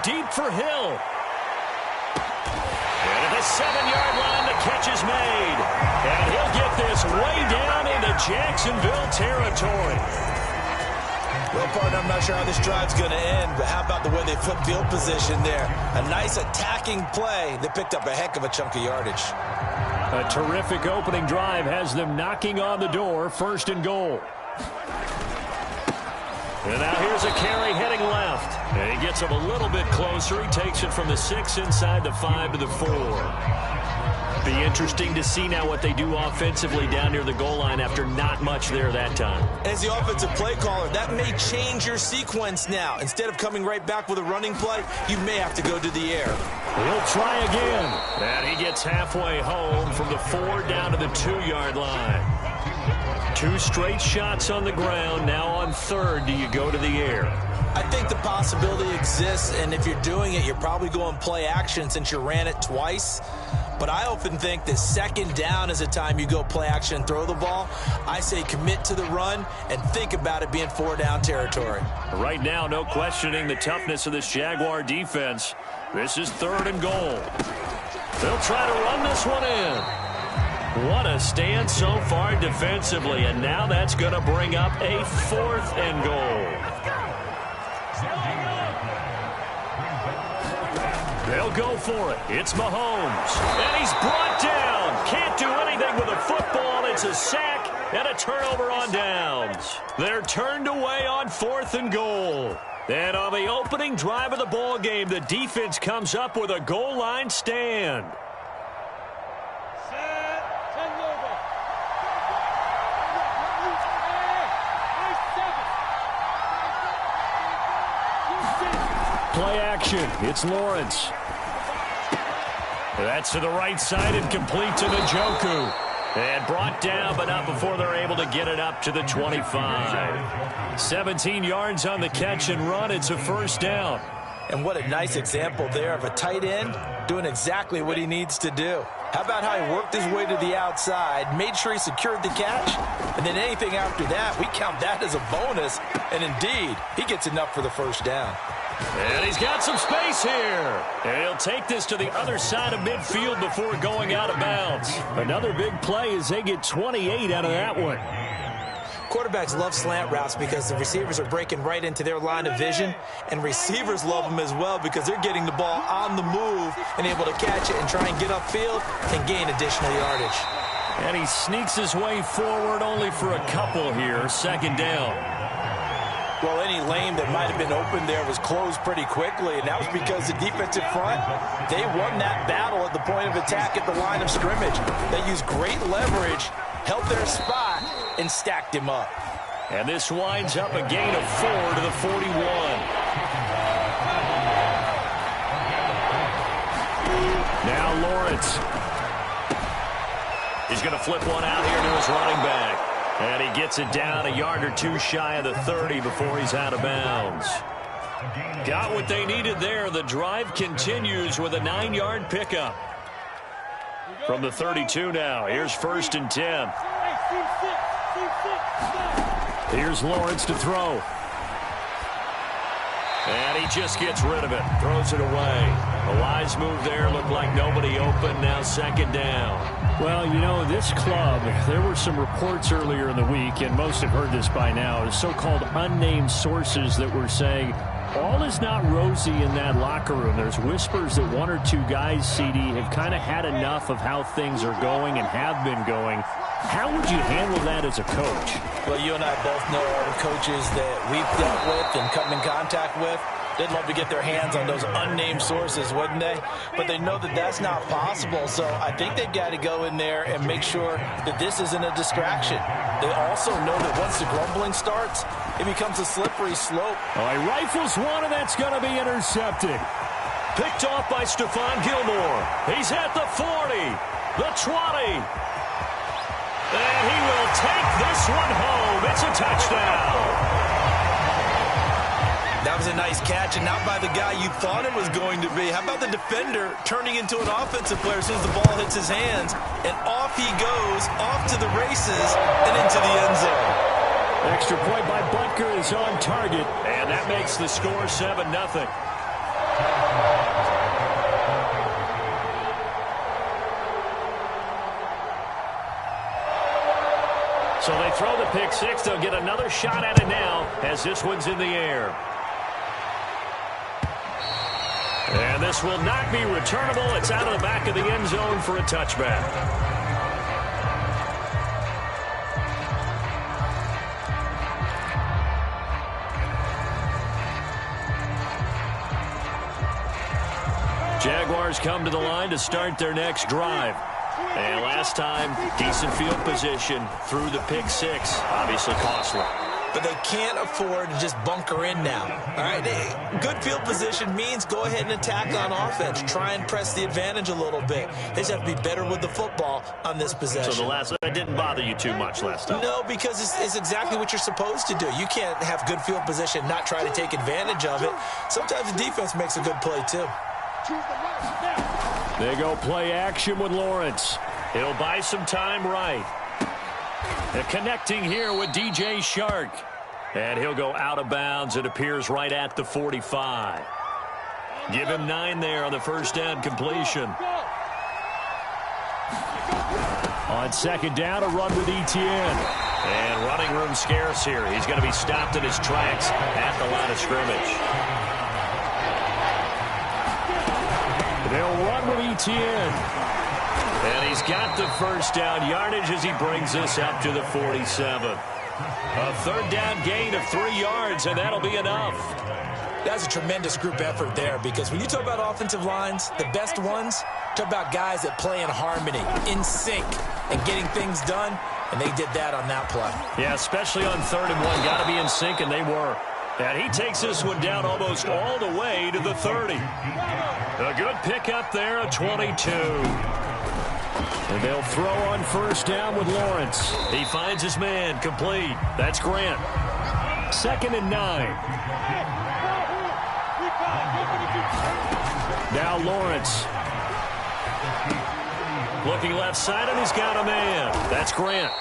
deep for Hill. And at the 7-yard line, the catch is made. And he'll get this way down into Jacksonville territory. Well, partner, I'm not sure how this drive's going to end, but how about the way they flipped field position there? A nice attacking play that picked up a heck of a chunk of yardage. A terrific opening drive has them knocking on the door, 1st and goal. And now here's a carry heading left. And he gets him a little bit closer. He takes it from the 6 inside the 5 to the 4. Be interesting to see now what they do offensively down near the goal line after not much there that time. As the offensive play caller, that may change your sequence now. Instead of coming right back with a running play, you may have to go to the air. He'll try again. And he gets halfway home from the 4 down to the 2-yard line. 2 straight shots on the ground. Now on 3rd, do you go to the air? I think the possibility exists, and if you're doing it, you're probably going play action since you ran it twice. But I often think that 2nd down is a time you go play action and throw the ball. I say commit to the run and think about it being 4-down territory. Right now, no questioning the toughness of this Jaguar defense. This is 3rd and goal. They'll try to run this one in. What a stand so far defensively, and now that's going to bring up a 4th and goal. They'll go for it. It's Mahomes. And he's brought down. Can't do anything with a football. It's a sack and a turnover on downs. They're turned away on 4th and goal. And on the opening drive of the ball game, the defense comes up with a goal line stand. Play action. It's Lawrence. That's to the right side and complete to Njoku. And brought down, but not before they're able to get it up to the 25. 17 yards on the catch and run. It's a 1st down. And what a nice example there of a tight end doing exactly what he needs to do. How about how he worked his way to the outside, made sure he secured the catch, and then anything after that, we count that as a bonus. And indeed, he gets enough for the 1st down. And he's got some space here. And he'll take this to the other side of midfield before going out of bounds. Another big play as they get 28 out of that one. Quarterbacks love slant routes because the receivers are breaking right into their line of vision, and receivers love them as well because they're getting the ball on the move and able to catch it and try and get upfield and gain additional yardage. And he sneaks his way forward only for a couple here. 2nd down. Well, any lane that might have been open there was closed pretty quickly, and that was because the defensive front, they won that battle at the point of attack at the line of scrimmage. They used great leverage, held their spot, and stacked him up. And this winds up a gain of 4 to the 41. Now Lawrence. He's going to flip one out here to his running back. And he gets it down a yard or 2 shy of the 30 before he's out of bounds. Got what they needed there. The drive continues with a 9-yard pickup. From the 32 now, here's 1st and 10. Here's Lawrence to throw. And he just gets rid of it, throws it away. A wise move there, looked like nobody open, now 2nd down. Well, you know, this club, there were some reports earlier in the week, and most have heard this by now, so-called unnamed sources that were saying all is not rosy in that locker room. There's whispers that 1 or 2 guys, CD, have kind of had enough of how things are going and have been going. How would you handle that as a coach? Well, you and I both know all the coaches that we've dealt with and come in contact with. They'd love to get their hands on those unnamed sources, wouldn't they? But they know that that's not possible, so I think they've got to go in there and make sure that this isn't a distraction. They also know that once the grumbling starts, it becomes a slippery slope. Oh, he rifles one, and that's going to be intercepted. Picked off by Stephon Gilmore. He's at the 40, the 20. And he will take this one home. It's a touchdown. That was a nice catch, and not by the guy you thought it was going to be. How about the defender turning into an offensive player as soon as the ball hits his hands, and off he goes, off to the races, and into the end zone. Extra point by Butker is on target, and that makes the score 7-0. throw the pick six. They'll get another shot at it now as this one's in the air. And this will not be returnable. It's out of the back of the end zone for a touchback. Jaguars come to the line to start their next drive. And last time, decent field position through the pick six. Obviously costly. But they can't afford to just bunker in now. All right, good field position means go ahead and attack on offense. Try and press the advantage a little bit. They just have to be better with the football on this possession. So that didn't bother you too much last time? No, because it's exactly what you're supposed to do. You can't have good field position, not try to take advantage of it. Sometimes the defense makes a good play too. They go play action with Lawrence. He'll buy some time right. They're connecting here with DJ Shark. And he'll go out of bounds. It appears right at the 45. Give him 9 there on the first down completion. On second down, a run with Etienne. And running room scarce here. He's going to be stopped in his tracks at the line of scrimmage. They'll run with Etienne. And he's got the first down yardage as he brings us up to the 47. A third down gain of 3 yards, and that'll be enough. That's a tremendous group effort there, because when you talk about offensive lines, the best ones, talk about guys that play in harmony, in sync, and getting things done, and they did that on that play. Yeah, especially on 3rd and 1. Got to be in sync, and they were. And he takes this one down almost all the way to the 30. A good pickup there at 22. And they'll throw on first down with Lawrence. He finds his man, complete. That's Grant. 2nd and 9. Now Lawrence. Looking left side, and he's got a man. That's Grant.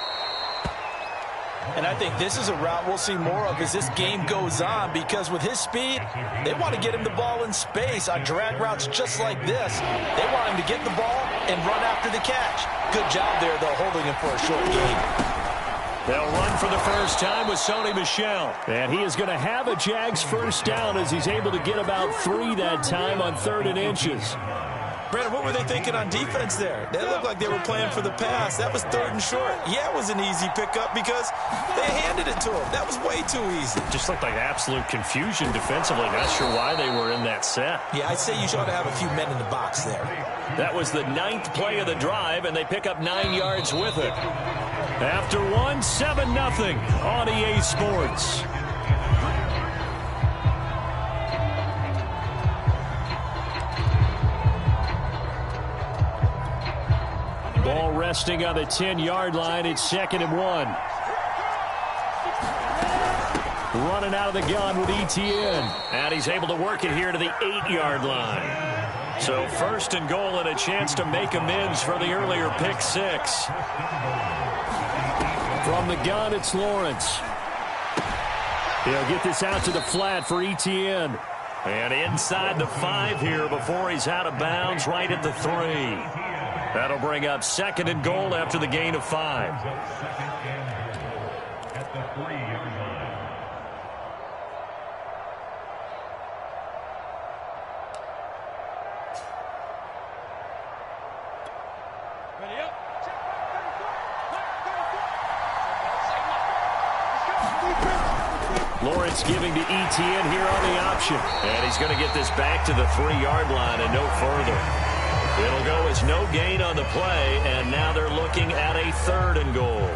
And I think this is a route we'll see more of as this game goes on, because with his speed, they want to get him the ball in space on drag routes just like this. They want him to get the ball and run after the catch. Good job there, though, holding him for a short game. They'll run for the first time with Sony Michel. And he is going to have a Jags first down as he's able to get about 3 that time on 3rd and inches. Brandon, what were they thinking on defense there? They looked like they were playing for the pass. That was 3rd and short. Yeah, it was an easy pickup because they handed it to him. That was way too easy. Just looked like absolute confusion defensively. Not sure why they were in that set. Yeah, I'd say you should have a few men in the box there. That was the 9th play of the drive, and they pick up 9 yards with it. After 1, 7-0 on EA Sports. Ball resting on the 10-yard line. It's 2nd and 1. Running out of the gun with Etienne. And he's able to work it here to the 8-yard line. So 1st and goal and a chance to make amends for the earlier pick six. From the gun, it's Lawrence. He'll get this out to the flat for Etienne. And inside the 5 here before he's out of bounds right at the 3. That'll bring up 2nd and goal after the gain of 5. At the 3-yard line. Ready up. Lawrence giving to Etienne here on the option. And he's going to get this back to the 3-yard line and no further. It'll go as no gain on the play, and now they're looking at a 3rd and goal.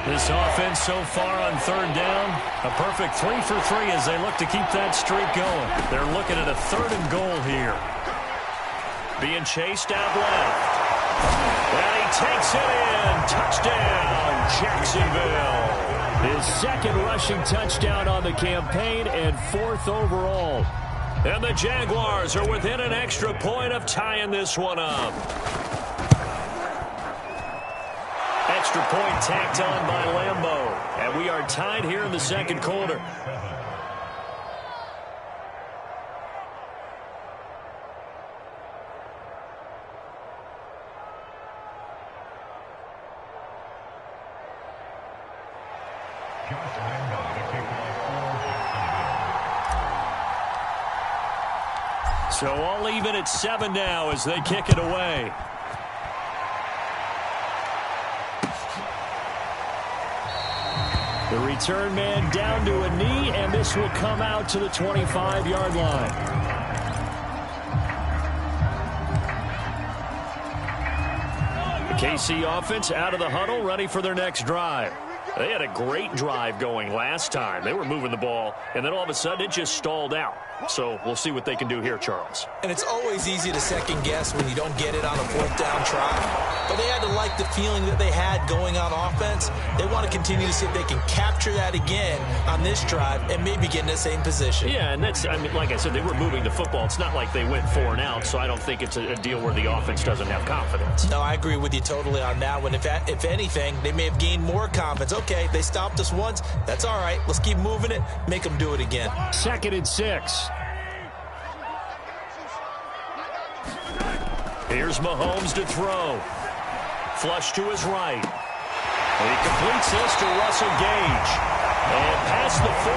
This offense so far on 3rd down, a perfect 3 for 3 as they look to keep that streak going. They're looking at a 3rd and goal here. Being chased out left. And he takes it in. Touchdown, Jacksonville. His 2nd rushing touchdown on the campaign and 4th overall. And the Jaguars are within an extra point of tying this one up. Extra point tacked on by Lambeau. And we are tied here in the 2nd quarter. So all even at 7 now as they kick it away. The return man down to a knee, and this will come out to the 25-yard line. KC offense out of the huddle, ready for their next drive. They had a great drive going last time. They were moving the ball, and then all of a sudden it just stalled out. So we'll see what they can do here, Charles. And it's always easy to second guess when you don't get it on a fourth down try. But they had to like the feeling that they had going on offense. They want to continue to see if they can capture that again on this drive and maybe get in the same position. Yeah, and that's, I mean, like I said, they were moving the football. It's not like they went 4 and out, so I don't think it's a deal where the offense doesn't have confidence. No, I agree with you totally on that one. If anything, they may have gained more confidence. Okay, they stopped us once. That's all right. Let's keep moving it. Make them do it again. 2nd and 6. Here's Mahomes to throw. Flush to his right. And he completes this to Russell Gage. And past the 40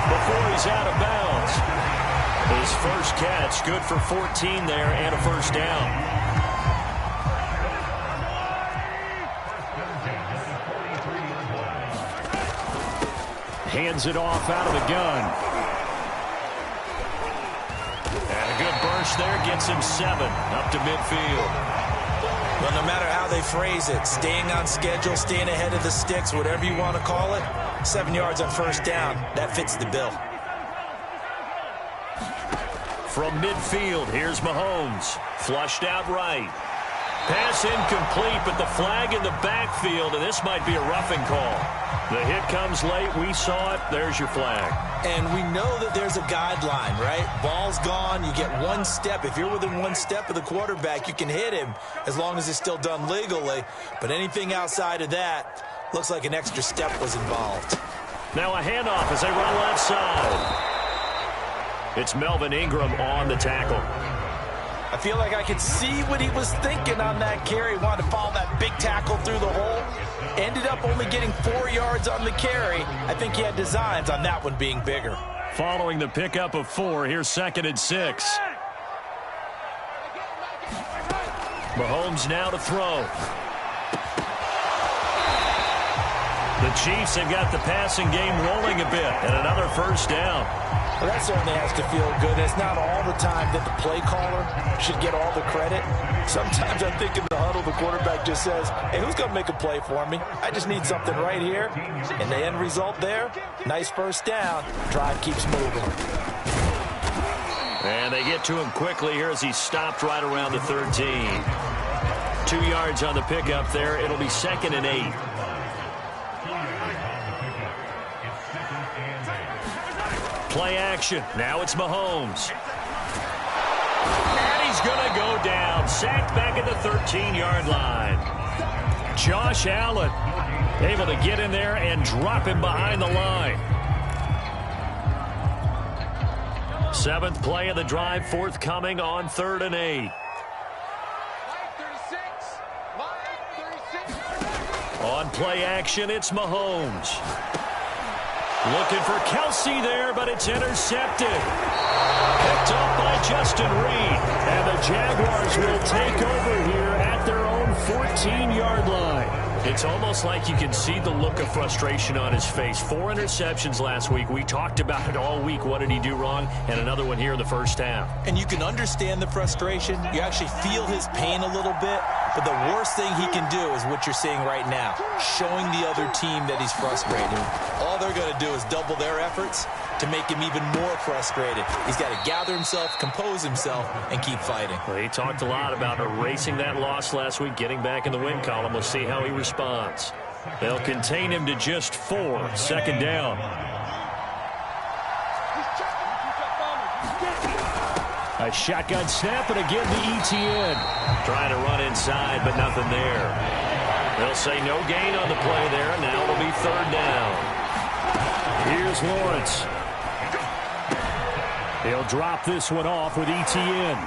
before he's out of bounds. His first catch, good for 14 there and a first down. Hands it off out of the gun. And a good burst there gets him 7 up to midfield. Well, no matter how they phrase it, staying on schedule, staying ahead of the sticks, whatever you want to call it, 7 yards on first down, that fits the bill. From midfield, here's Mahomes. Flushed out right. Pass incomplete, but the flag in the backfield, and this might be a roughing call. The hit comes late. We saw it. There's your flag. And we know that there's a guideline, right? Ball's gone. You get 1 step. If you're within 1 step of the quarterback, you can hit him as long as it's still done legally. But anything outside of that, looks like an extra step was involved. Now a handoff as they run left side. It's Melvin Ingram on the tackle. I feel like I could see what he was thinking on that carry. He wanted to follow that big tackle through the hole. Ended up only getting 4 yards on the carry. I think he had designs on that one being bigger. Following the pickup of 4, here's 2nd and 6. Mahomes now to throw. The Chiefs have got the passing game rolling a bit, and another first down. Well, that certainly has to feel good. It's not all the time that the play caller should get all the credit. Sometimes I think in the huddle, the quarterback just says, hey, who's going to make a play for me? I just need something right here. And the end result there, nice first down. Drive keeps moving. And they get to him quickly here as he stopped right around the 13. 2 yards on the pickup there. It'll be 2nd and 8. Play action. Now it's Mahomes. And he's going to go down. Sacked back at the 13-yard line. Josh Allen able to get in there and drop him behind the line. 7th play of the drive, forthcoming on 3rd and 8. On play action, it's Mahomes. Looking for Kelsey there, but it's intercepted. Picked up by Justin Reed. And the Jaguars will take over here at their own 14-yard line. It's almost like you can see the look of frustration on his face. 4 interceptions last week. We talked about it all week. What did he do wrong? And another one here in the first half. And you can understand the frustration. You actually feel his pain a little bit. But the worst thing he can do is what you're seeing right now, showing the other team that he's frustrated. All they're going to do is double their efforts to make him even more frustrated. He's got to gather himself, compose himself, and keep fighting. Well, he talked a lot about erasing that loss last week, getting back in the win column. We'll see how he responds. They'll contain him to just 4. 2nd down. A shotgun snap, and again the ETN. Trying to run inside, but nothing there. They'll say no gain on the play there, and now it'll be 3rd down. Here's Lawrence. He'll drop this one off with ETN.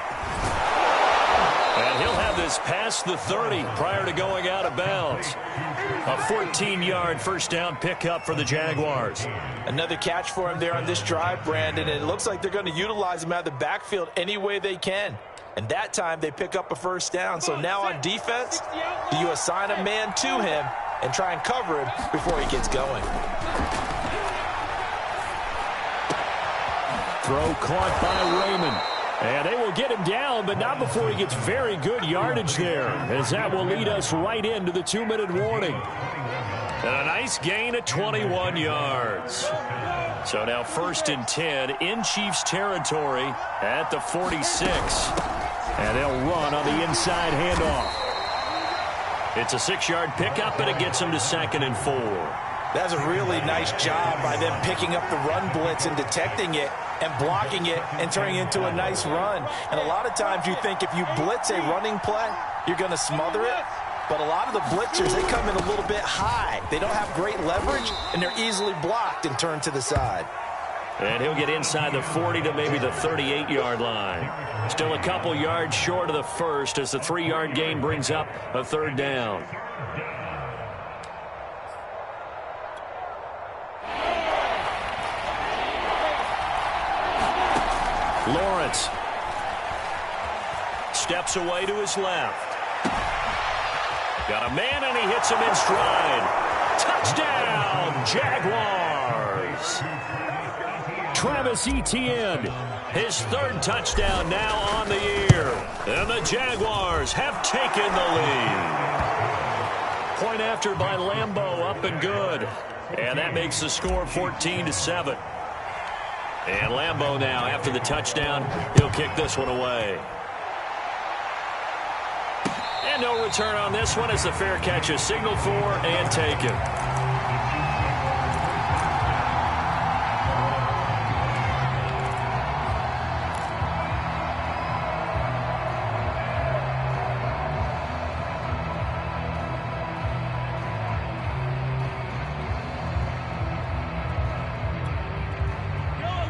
And he'll have this past the 30 prior to going out of bounds. A 14-yard first down pickup for the Jaguars. Another catch for him there on this drive, Brandon. And it looks like they're going to utilize him out of the backfield any way they can. And that time they pick up a first down. So now on defense, do you assign a man to him and try and cover him before he gets going? Throw caught by Raymond. And they will get him down, but not before he gets very good yardage there, as that will lead us right into the 2-minute warning. And a nice gain of 21 yards. So now 1st and 10 in Chiefs territory at the 46. And they'll run on the inside handoff. It's a 6-yard pickup, and it gets them to 2nd and 4. That's a really nice job by them picking up the run blitz and detecting it and blocking it and turning it into a nice run. And a lot of times you think if you blitz a running play, you're going to smother it. But a lot of the blitzers, they come in a little bit high. They don't have great leverage, and they're easily blocked and turned to the side. And he'll get inside the 40 to maybe the 38-yard line. Still a couple yards short of the first as the 3-yard gain brings up a 3rd down. Lawrence steps away to his left. Got a man, and he hits him in stride. Touchdown, Jaguars. Travis Etienne, his 3rd touchdown now on the year. And the Jaguars have taken the lead. Point after by Lambeau, up and good. And that makes the score 14-7. And Lambeau now, after the touchdown, he'll kick this one away. And no return on this one as the fair catch is signaled for and taken.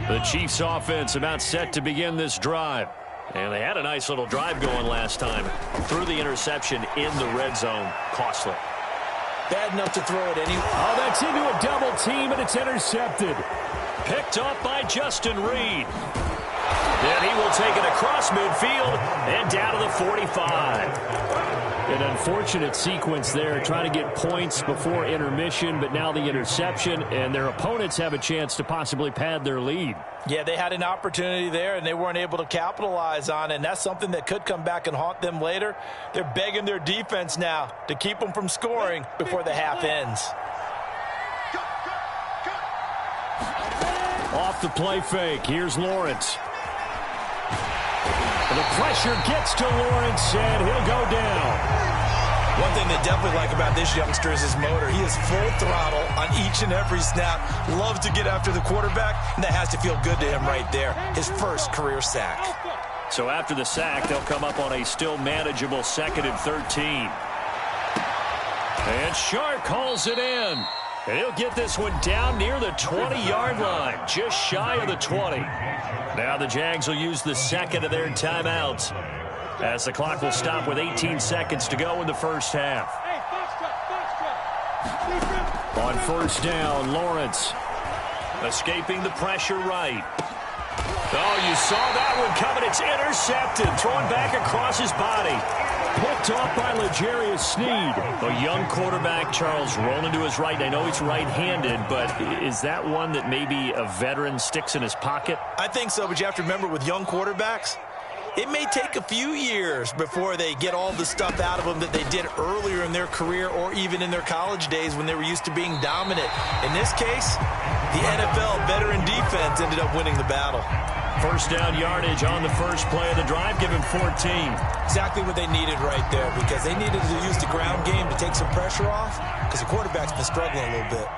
The Chiefs offense about set to begin this drive. And they had a nice little drive going last time. Threw the interception in the red zone. Costly. Bad enough to throw it anyway. Oh, that's into a double team, and it's intercepted. Picked up by Justin Reed. And he will take it across midfield and down to the 45. An unfortunate sequence there, trying to get points before intermission, but now the interception, and their opponents have a chance to possibly pad their lead. Yeah, they had an opportunity there, and they weren't able to capitalize on it, and that's something that could come back and haunt them later. They're begging their defense now to keep them from scoring before the half ends. Off the play fake, here's Lawrence. The pressure gets to Lawrence, and he'll go down. One thing they definitely like about this youngster is his motor. He is full throttle on each and every snap. Loves to get after the quarterback, and that has to feel good to him right there. His first career sack. So after the sack, they'll come up on a still manageable 2nd and 13. And Shark calls it in. And he'll get this one down near the 20-yard line, just shy of the 20. Now the Jags will use the 2nd of their timeouts, as the clock will stop with 18 seconds to go in the first half. On 1st down, Lawrence escaping the pressure right. Oh, you saw that one coming. It's intercepted, thrown back across his body. Picked off by L'Jarius Sneed. A young quarterback, Charles, rolling to his right. I know he's right-handed, but is that one that maybe a veteran sticks in his pocket? I think so, but you have to remember with young quarterbacks, it may take a few years before they get all the stuff out of them that they did earlier in their career or even in their college days when they were used to being dominant. In this case, the NFL veteran defense ended up winning the battle. First down yardage on the first play of the drive, give him 14. Exactly what they needed right there, because they needed to use the ground game to take some pressure off, because the quarterback's been struggling a little bit.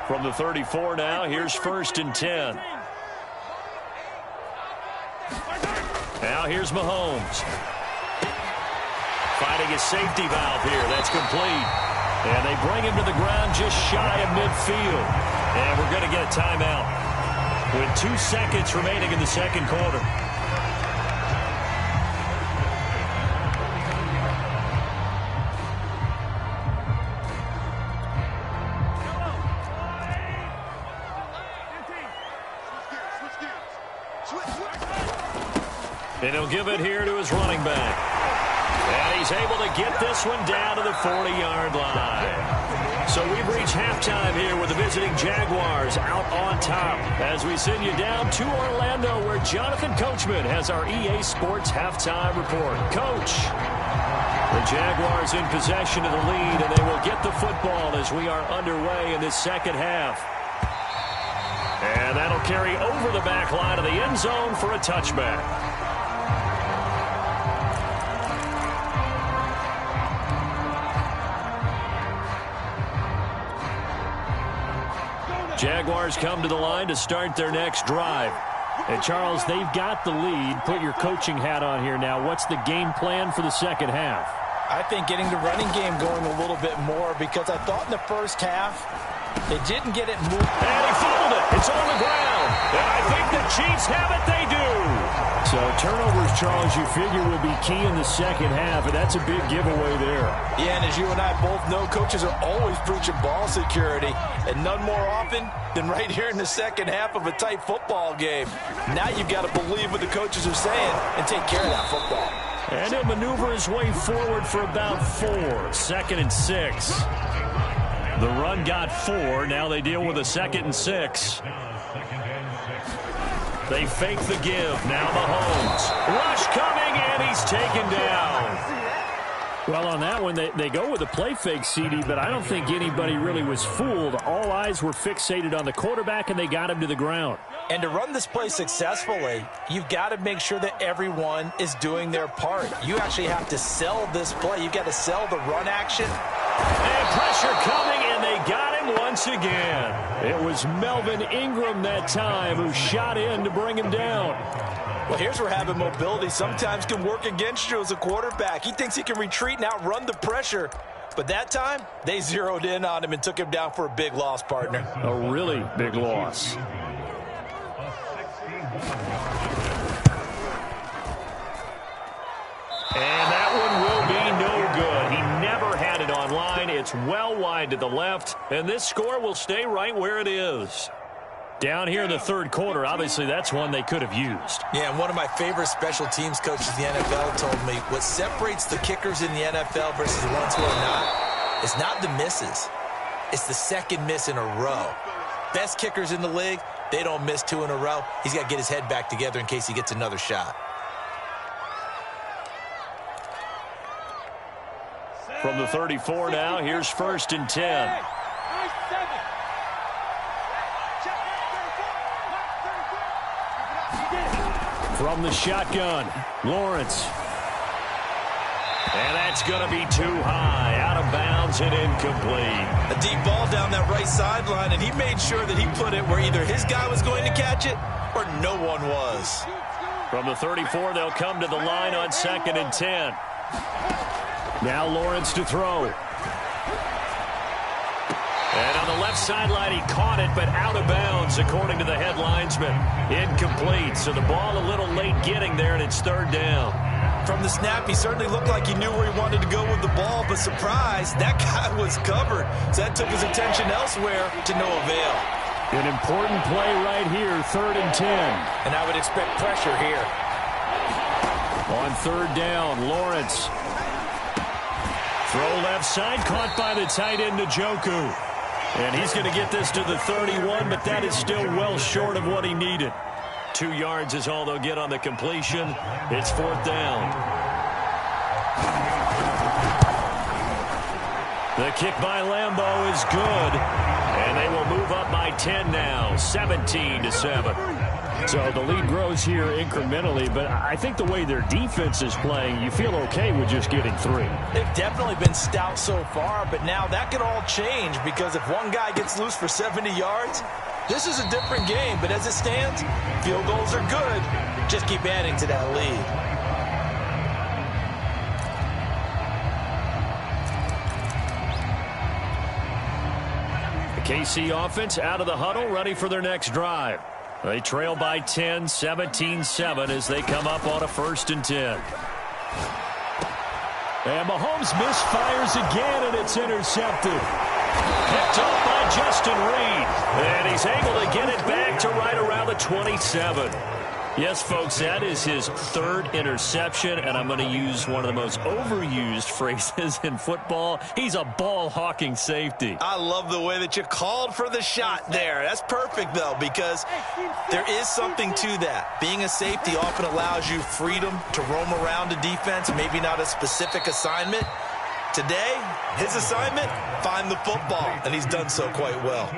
From the 34 now, here's 1st and 10. Now here's Mahomes. Finding his safety valve here. That's complete. And they bring him to the ground just shy of midfield. And we're going to get a timeout with 2 seconds remaining in the second quarter. And he'll give it here to his running back. And he's able to get this one down to the 40-yard line. So we've reached halftime here with the visiting Jaguars out on top as we send you down to Orlando where Jonathan Coachman has our EA Sports halftime report. Coach, the Jaguars in possession of the lead, and they will get the football as we are underway in this second half. And that'll carry over the back line of the end zone for a touchback. Jaguars come to the line to start their next drive. And, Charles, they've got the lead. Put your coaching hat on here now. What's the game plan for the second half? I think getting the running game going a little bit more because I thought in the first half they didn't get it moved. And he fumbled it. It's on the ground. And I think the Chiefs have it. They do. So turnovers, Charles, you figure will be key in the second half, and that's a big giveaway there. Yeah, and as you and I both know, coaches are always preaching ball security, and none more often than right here in the second half of a tight football game. Now you've got to believe what the coaches are saying and take care of that football. And he'll maneuver his way forward for about 4. 2nd and 6. The run got 4. Now they deal with a 2nd and 6. They fake the give. Now Mahomes. Rush coming, and he's taken down. Well, on that one, they go with a play fake, CD, but I don't think anybody really was fooled. All eyes were fixated on the quarterback, and they got him to the ground. And to run this play successfully, you've got to make sure that everyone is doing their part. You actually have to sell this play. You've got to sell the run action. And pressure coming, and they got him once again. It was Melvin Ingram that time who shot in to bring him down. Well, here's where having mobility sometimes can work against you as a quarterback. He thinks he can retreat and outrun the pressure. But that time, they zeroed in on him and took him down for a big loss, partner. A really big loss. And that one will be no good. He never had it on line. It's well wide to the left, and this score will stay right where it is. Down here in the third quarter, obviously that's one they could have used. Yeah, and one of my favorite special teams coaches in the NFL told me what separates the kickers in the NFL versus the ones who are not is not the misses. It's the second miss in a row. Best kickers in the league, they don't miss 2 in a row. He's got to get his head back together in case he gets another shot. From the 34 now, here's 1st and 10. From the shotgun, Lawrence. And that's going to be too high, out of bounds and incomplete. A deep ball down that right sideline, and he made sure that he put it where either his guy was going to catch it or no one was. From the 34, they'll come to the line on 2nd and 10. Now Lawrence to throw. And on the left sideline, he caught it, but out of bounds, according to the head linesman. Incomplete, so the ball a little late getting there, and it's 3rd down. From the snap, he certainly looked like he knew where he wanted to go with the ball, but surprise, that guy was covered. So that took his attention elsewhere to no avail. An important play right here, 3rd and 10. And I would expect pressure here. On 3rd down, Lawrence. Throw left side, caught by the tight end, Njoku. And he's going to get this to the 31, but that is still well short of what he needed. 2 yards is all they'll get on the completion. It's 4th down. The kick by Lambeau is good. And they will move up by 10 now, 17-7. So the lead grows here incrementally, but I think the way their defense is playing, you feel okay with just getting 3. They've definitely been stout so far, but now that could all change because if one guy gets loose for 70 yards, this is a different game. But as it stands, field goals are good. Just keep adding to that lead. The KC offense out of the huddle, ready for their next drive. They trail by 10, 17-7 as they come up on a 1st and 10. And Mahomes misfires again, and it's intercepted. Picked off by Justin Reed. And he's able to get it back to right around the 27. Yes, folks, that is his third interception, and I'm going to use one of the most overused phrases in football. He's a ball-hawking safety. I love the way that you called for the shot there. That's perfect, though, because there is something to that. Being a safety often allows you freedom to roam around a defense, maybe not a specific assignment. Today, his assignment, find the football, and he's done so quite well.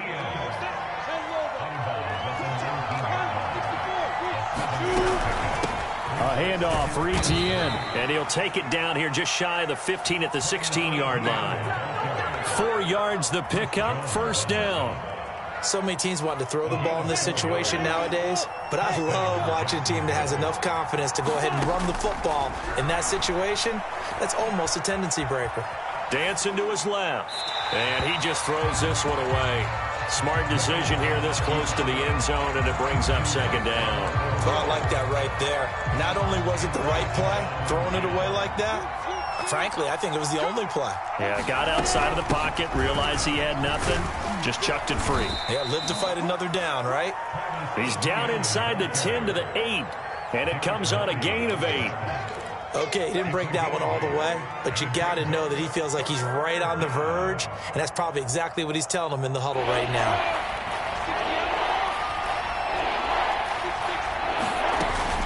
A handoff for Etienne, and he'll take it down here just shy of the 15 at the 16-yard line. 4 yards the pickup, first down. So many teams want to throw the ball in this situation nowadays, but I love watching a team that has enough confidence to go ahead and run the football. In that situation, that's almost a tendency breaker. Dancing to his left, and he just throws this one away. Smart decision here this close to the end zone, and it brings up second down. Oh, I like that right there. Not only was it the right play, throwing it away like that, frankly, I think it was the only play. Yeah, got outside of the pocket, realized he had nothing, just chucked it free. Yeah, live to fight another down, right? He's down inside the 10 to the 8, and it comes on a gain of 8. Okay, he didn't break that one all the way, but you got to know that he feels like he's right on the verge, and that's probably exactly what he's telling them in the huddle right now.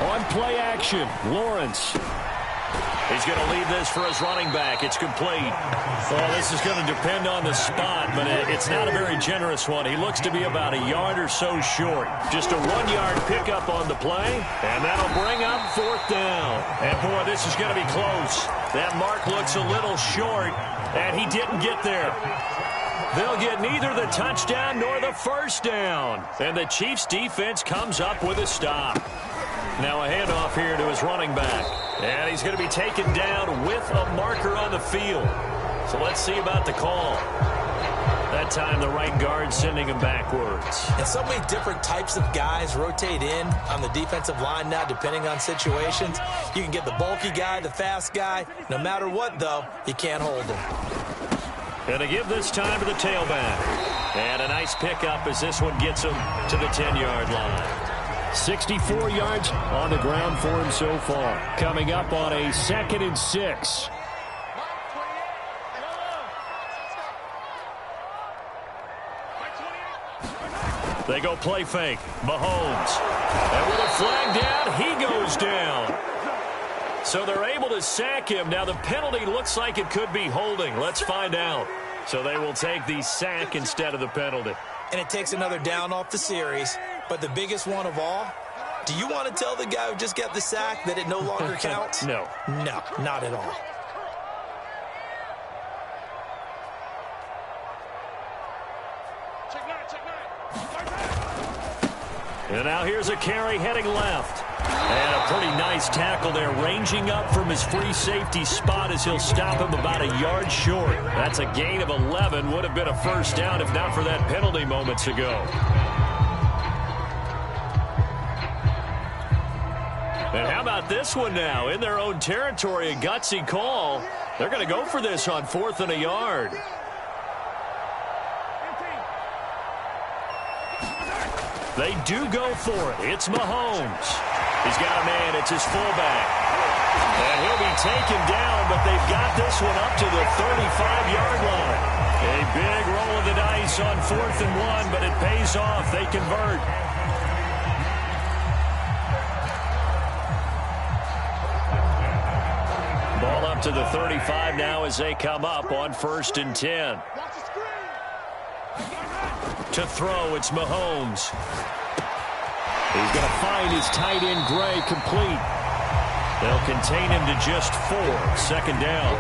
On play action, Lawrence. He's going to leave this for his running back. It's complete. Well, this is going to depend on the spot, but it's not a very generous one. He looks to be about a yard or so short. Just a 1-yard pickup on the play, and that'll bring up fourth down. And, boy, this is going to be close. That mark looks a little short, and he didn't get there. They'll get neither the touchdown nor the first down. And the Chiefs' defense comes up with a stop. Now a handoff here to his running back. And he's going to be taken down with a marker on the field. So let's see about the call. That time the right guard sending him backwards. And so many different types of guys rotate in on the defensive line now depending on situations. You can get the bulky guy, the fast guy. No matter what, though, you can't hold him. Going to give this time to the tailback. And a nice pickup as this one gets him to the 10-yard line. 64 yards on the ground for him so far. Coming up on a 2nd and 6. They go play fake. Mahomes. And with a flag down, he goes down. So they're able to sack him. Now the penalty looks like it could be holding. Let's find out. So they will take the sack instead of the penalty. And it takes another down off the series. But the biggest one of all, do you want to tell the guy who just got the sack that it no longer counts? No. No, not at all. And now here's a carry heading left. And a pretty nice tackle there, ranging up from his free safety spot as he'll stop him about a yard short. That's a gain of 11. Would have been a first down if not for that penalty moments ago. And how about this one now? In their own territory, a gutsy call. They're going to go for this on 4th and a yard. They do go for it. It's Mahomes. He's got a man. It's his fullback. And he'll be taken down, but they've got this one up to the 35-yard line. A big roll of the dice on 4th and 1, but it pays off. They convert. Ball up to the 35 now as they come up on 1st and 10. To throw, it's Mahomes. He's going to find his tight end, Gray, complete. They'll contain him to just 4. 2nd down.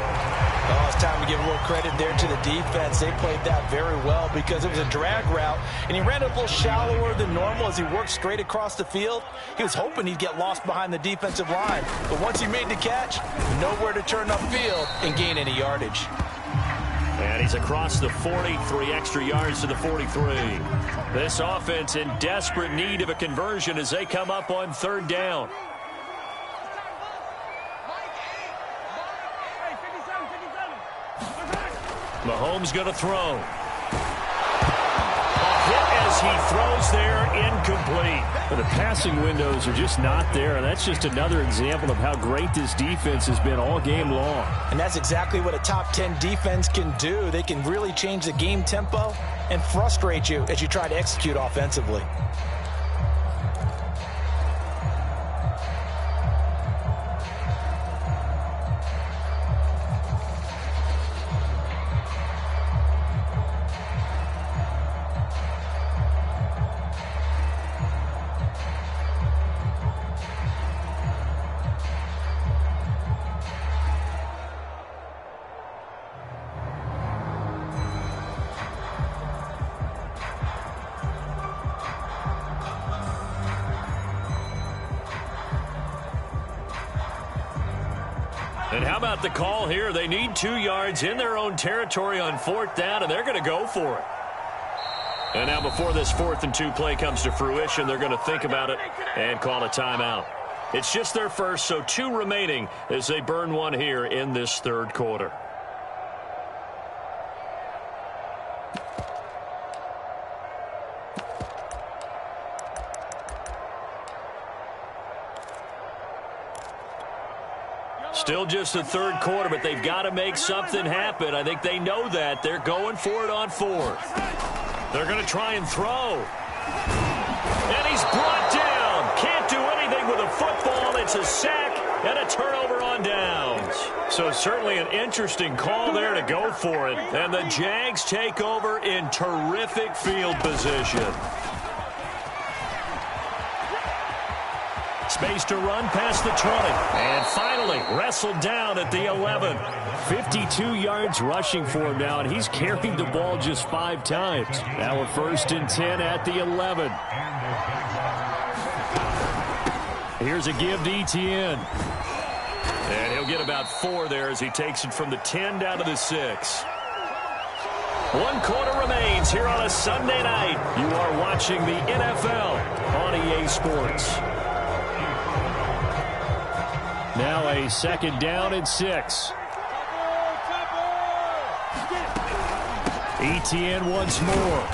Oh, it's time to give a little credit there to the defense. They played that very well because it was a drag route, and he ran it a little shallower than normal as he worked straight across the field. He was hoping he'd get lost behind the defensive line, but once he made the catch, nowhere to turn upfield and gain any yardage. And he's across the 40, 3 extra yards to the 43. This offense in desperate need of a conversion as they come up on 3rd down. Mahomes going to throw. A hit as as he throws there, incomplete. But the passing windows are just not there, and that's just another example of how great this defense has been all game long. And that's exactly what a top 10 defense can do. They can really change the game tempo and frustrate you as you try to execute offensively. And how about the call here? They need 2 yards in their own territory on 4th down, and they're going to go for it. And now before this 4th and 2 play comes to fruition, they're going to think about it and call a timeout. It's just their first, so 2 remaining as they burn one here in this 3rd quarter. Still just the 3rd quarter, but they've got to make something happen. I think they know that. They're going for it on 4th. They're going to try and throw. And he's brought down. Can't do anything with a football. It's a sack and a turnover on downs. So certainly an interesting call there to go for it. And the Jags take over in terrific field position. Space to run past the 20. And finally wrestled down at the 11. 52 yards rushing for him now, and he's carried the ball just 5 times. Now a 1st and 10 at the 11. Here's a give to Etienne. And he'll get about 4 there as he takes it from the 10 down to the 6. 1 quarter remains here on a Sunday night. You are watching the NFL on EA Sports. Now a 2nd down and 6. Etienne once more.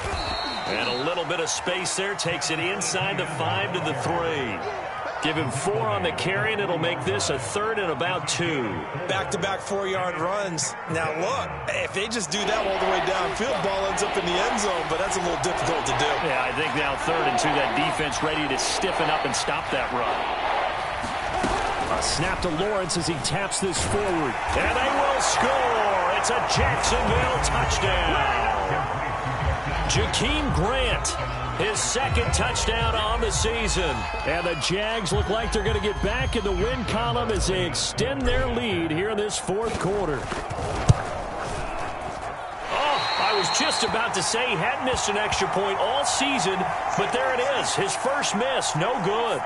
And a little bit of space there. Takes it inside the 5 to the 3. Give him 4 on the carry, and it'll make this a 3rd and about 2. Back-to-back 4-yard runs. Now, look, if they just do that all the way downfield, ball ends up in the end zone, but that's a little difficult to do. Yeah, I think now 3rd and 2, that defense ready to stiffen up and stop that run. A snap to Lawrence as he taps this forward. And they will score. It's a Jacksonville touchdown. Jakeem Grant, his 2nd touchdown on the season. And the Jags look like they're going to get back in the win column as they extend their lead here in this 4th quarter. Oh, I was just about to say he hadn't missed an extra point all season, but there it is. His first miss, no good.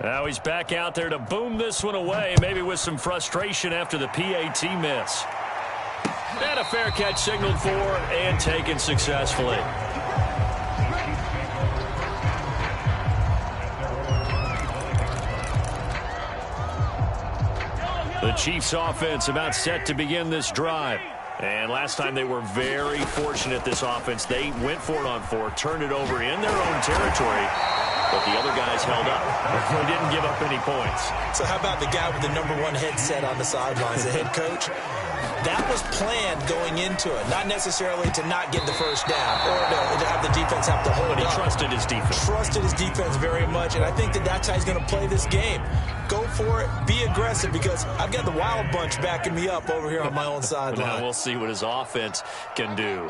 Now he's back out there to boom this one away, maybe with some frustration after the PAT miss. And a fair catch signaled for and taken successfully. The Chiefs offense about set to begin this drive. And last time they were very fortunate, this offense. They went for it on 4, turned it over in their own territory. But the other guys held up. They didn't give up any points. So how about the guy with the #1 headset on the sidelines, the head coach? That was planned going into it, not necessarily to not get the first down or to have the defense have to hold But he up. trusted his defense. Trusted his defense very much, and I think that's how he's going to play this game. Go for it, be aggressive, because I've got the wild bunch backing me up over here on my own sideline. Now we'll see what his offense can do.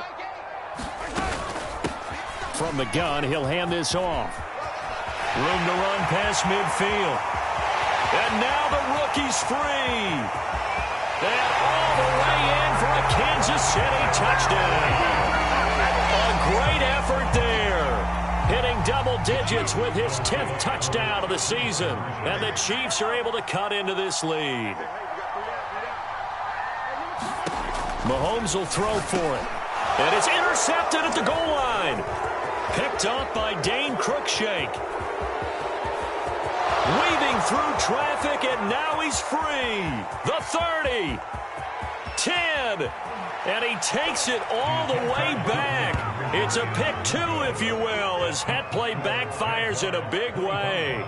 From the gun, he'll hand this off. Room to run past midfield. And now the rookie's free. And all the way in for a Kansas City touchdown. A great effort there. hitting double digits with his 10th touchdown of the season. And the Chiefs are able to cut into this lead. Mahomes will throw for it. And it's intercepted at the goal line. Picked up by Dane Cruikshank. Weaving through traffic, and now he's free. The 30. 10. And he takes it all the way back. It's a pick two, if you will, as that play backfires in a big way.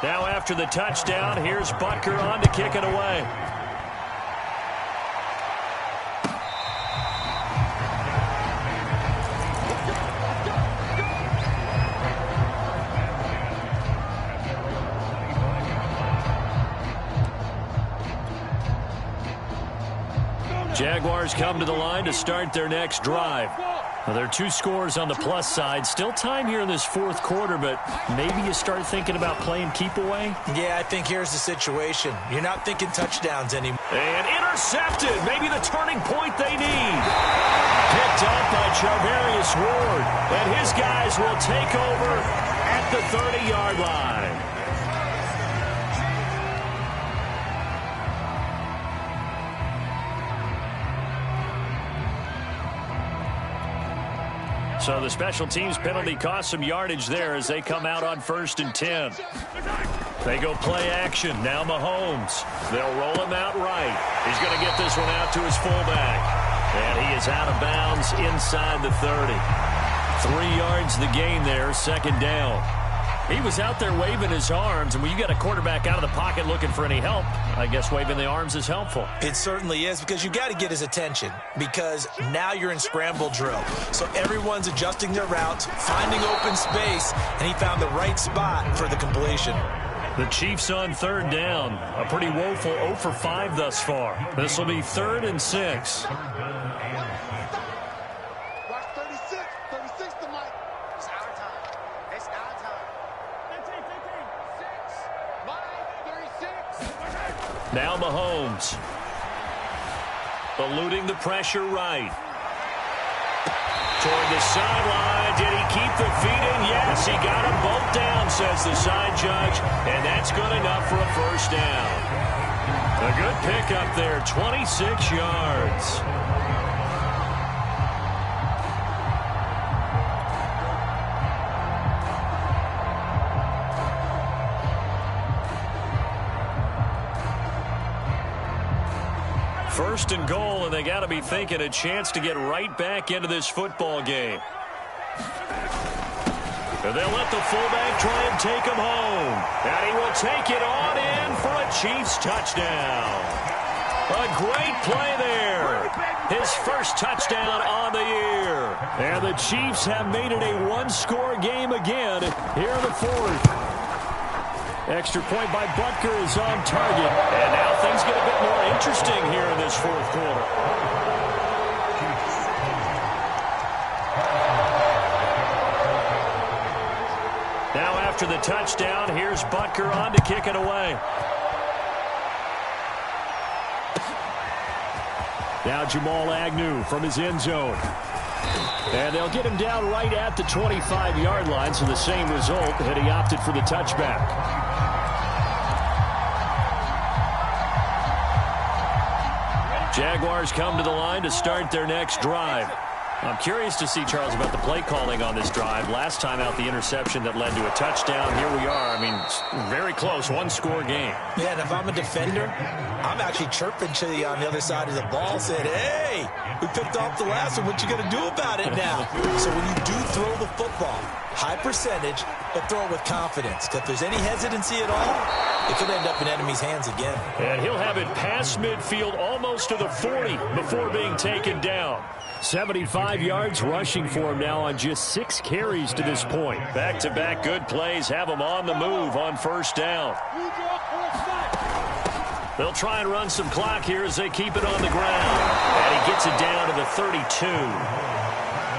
Now after the touchdown, here's Butker on to kick it away. Jaguars come to the line to start their next drive. Well, there are 2 scores on the plus side. Still time here in this fourth quarter, but maybe you start thinking about playing keep away? Yeah, I think here's the situation. You're not thinking touchdowns anymore. And intercepted. Maybe the turning point they need. Picked up by Charvarius Ward. And his guys will take over at the 30-yard line. So the special teams penalty cost some yardage there as they come out on 1st and 10. They go play action. Now Mahomes. They'll roll him out right. He's going to get this one out to his fullback. And he is out of bounds inside the 30. 3 yards the gain there, 2nd down. He was out there waving his arms, and when you get a quarterback out of the pocket looking for any help, I guess waving the arms is helpful. It certainly is, because you got to get his attention, because now you're in scramble drill. So everyone's adjusting their routes, finding open space, and he found the right spot for the completion. The Chiefs on 3rd down. A pretty woeful 0 for 5 thus far. This will be 3rd and 6. Now Mahomes. Eluding the pressure right. Toward the sideline. Did he keep the feet in? Yes, he got them both down, says the side judge. And that's good enough for a 1st down. A good pickup there, 26 yards. First and goal, and they got to be thinking a chance to get right back into this football game. And they'll let the fullback try and take him home. And he will take it on in for a Chiefs touchdown. A great play there. His first touchdown on the year. And the Chiefs have made it a 1-score game again here in the 4th. Extra point by Butker is on target. And now things get a bit more interesting here in this 4th quarter. Now after the touchdown, here's Butker on to kick it away. Now Jamal Agnew from his end zone. And they'll get him down right at the 25-yard line, so the same result, and he opted for the touchback. Jaguars come to the line to start their next drive. I'm curious to see, Charles, about the play calling on this drive. Last time out, the interception that led to a touchdown. Here we are. I mean, very close, 1-score game. Yeah, and if I'm a defender, I'm actually chirping to you on the other side of the ball, saying, hey, we picked off the last one. What you going to do about it now? So when you do throw the football, high percentage, but throw it with confidence. Because if there's any hesitancy at all, it could end up in enemy's hands again. And he'll have it past midfield, almost to the 40 before being taken down. 75 yards rushing for him now on just 6 carries to this point. Back-to-back good plays have him on the move on 1st down. They'll try and run some clock here as they keep it on the ground. And he gets it down to the 32.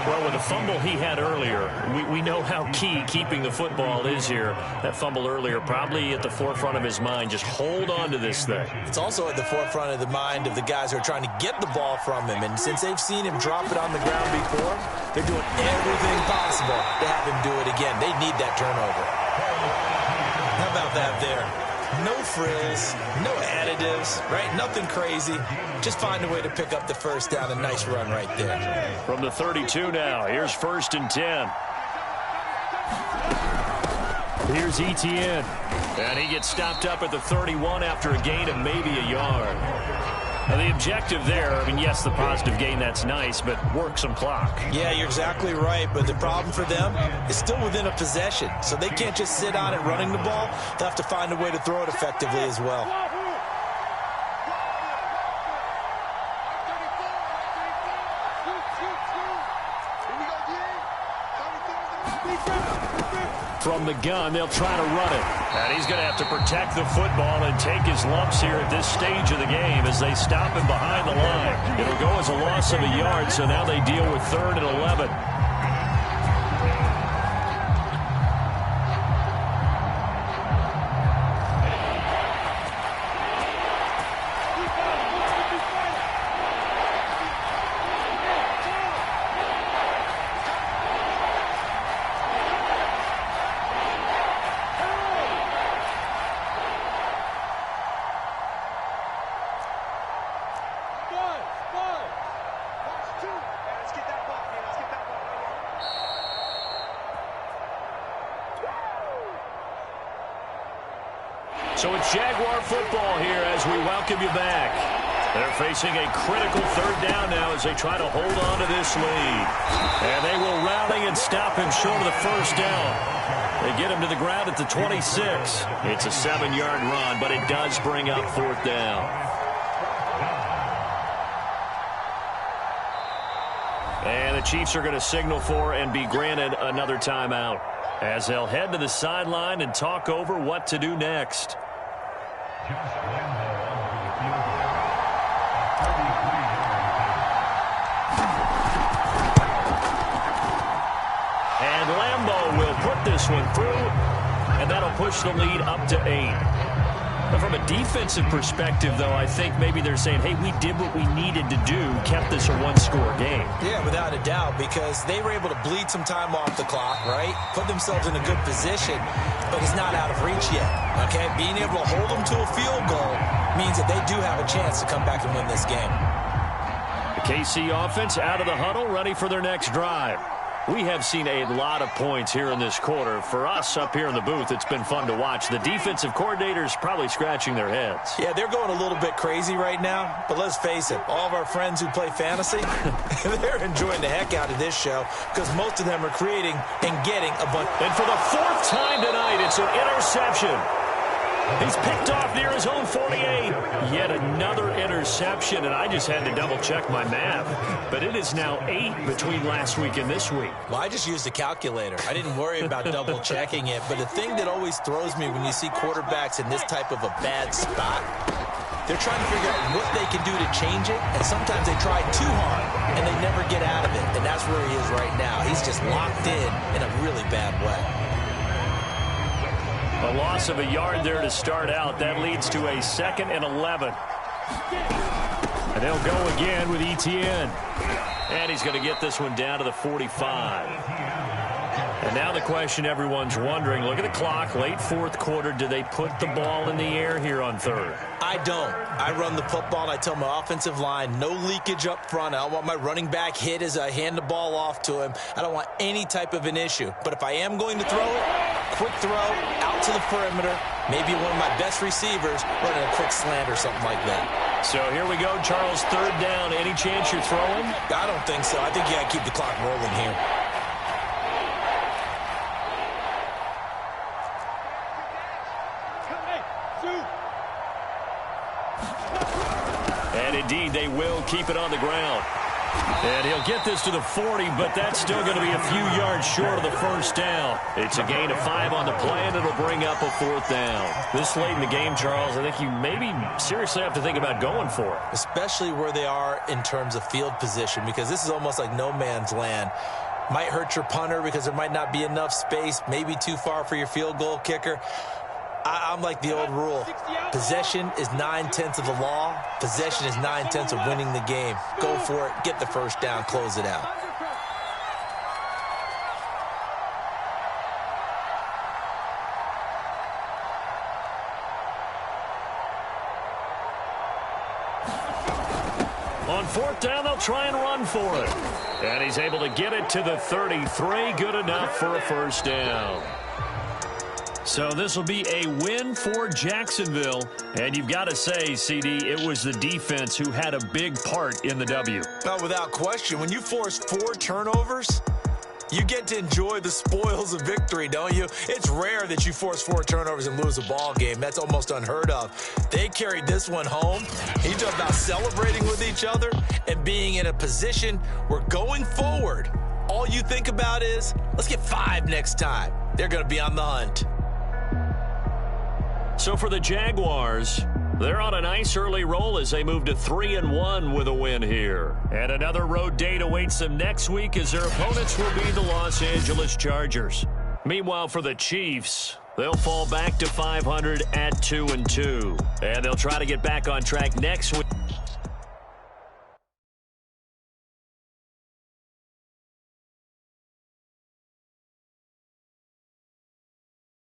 Well, with the fumble he had earlier, we know how key keeping the football is here. That fumble earlier probably at the forefront of his mind. Just hold on to this thing. It's also at the forefront of the mind of the guys who are trying to get the ball from him. And since they've seen him drop it on the ground before, they're doing everything possible to have him do it again. They need that turnover. How about that there? No frills, no additives, right? Nothing crazy. Just find a way to pick up the first down. A nice run right there. From the 32 now, here's 1st and 10. Here's Etienne. And he gets stopped up at the 31 after a gain of maybe a yard. Now, the objective there, I mean, yes, the positive gain, that's nice, but work some clock. Yeah, you're exactly right, but the problem for them is still within a possession, so they can't just sit on it running the ball. They'll have to find a way to throw it effectively as well. From the gun, they'll try to run it. And he's going to have to protect the football and take his lumps here at this stage of the game as they stop him behind the line. It'll go as a loss of a yard, so now they deal with 3rd and 11. So it's Jaguar football here as we welcome you back. They're facing a critical 3rd down now as they try to hold on to this lead. And they will rally and stop him short of the 1st down. They get him to the ground at the 26. It's a 7-yard run, but it does bring up 4th down. And the Chiefs are going to signal for and be granted another timeout as they'll head to the sideline and talk over what to do next. And Lambeau will put this one through, and that'll push the lead up to 8. But from a defensive perspective, though, I think maybe they're saying, hey, we did what we needed to do, kept this a 1-score game. Yeah, without a doubt, because they were able to bleed some time off the clock, right? Put themselves in a good position, but it's not out of reach yet, okay? Being able to hold them to a field goal means that they do have a chance to come back and win this game. The KC offense out of the huddle, ready for their next drive. We have seen a lot of points here in this quarter. For us up here in the booth, it's been fun to watch. The defensive coordinators probably scratching their heads. Yeah, they're going a little bit crazy right now, but let's face it, all of our friends who play fantasy, they're enjoying the heck out of this show because most of them are creating and getting a bunch. And for the 4th time tonight, it's an interception. He's picked off near his own 48. Yet another interception, and I just had to double-check my math. But it is now 8 between last week and this week. Well, I just used a calculator. I didn't worry about double-checking it. But the thing that always throws me when you see quarterbacks in this type of a bad spot, they're trying to figure out what they can do to change it, and sometimes they try too hard, and they never get out of it. And that's where he is right now. He's just locked in a really bad way. A loss of a yard there to start out. That leads to a 2nd and 11. And they'll go again with Etienne. And he's going to get this one down to the 45. And now the question everyone's wondering, look at the clock, late 4th quarter. Do they put the ball in the air here on 3rd? I don't. I run the football, and I tell my offensive line, no leakage up front. I don't want my running back hit as I hand the ball off to him. I don't want any type of an issue. But if I am going to throw it, quick throw, out to the perimeter, maybe one of my best receivers running a quick slant or something like that. So here we go, Charles, 3rd down. Any chance you're throwing? I don't think so. I think you got to keep the clock rolling here. And indeed, they will keep it on the ground. And he'll get this to the 40, but that's still going to be a few yards short of the first down. It's a gain of 5 on the play, and it'll bring up a 4th down. This late in the game, Charles, I think you maybe seriously have to think about going for it. Especially where they are in terms of field position, because this is almost like no man's land. Might hurt your punter because there might not be enough space, maybe too far for your field goal kicker. I'm like the old rule. Possession is 9/10 of the law. Possession is 9/10 of winning the game. Go for it. Get the first down. Close it out. On 4th down, they'll try and run for it. And he's able to get it to the 33. Good enough for a first down. So this will be a win for Jacksonville. And you've got to say, CD, it was the defense who had a big part in the W. Well, without question, when you force 4 turnovers, you get to enjoy the spoils of victory, don't you? It's rare that you force 4 turnovers and lose a ball game. That's almost unheard of. They carried this one home. You talk about celebrating with each other and being in a position where going forward, all you think about is, let's get 5 next time. They're going to be on the hunt. So for the Jaguars, they're on a nice early roll as they move to 3-1 with a win here. And another road date awaits them next week as their opponents will be the Los Angeles Chargers. Meanwhile, for the Chiefs, they'll fall back to 500 at 2-2. And they'll try to get back on track next week.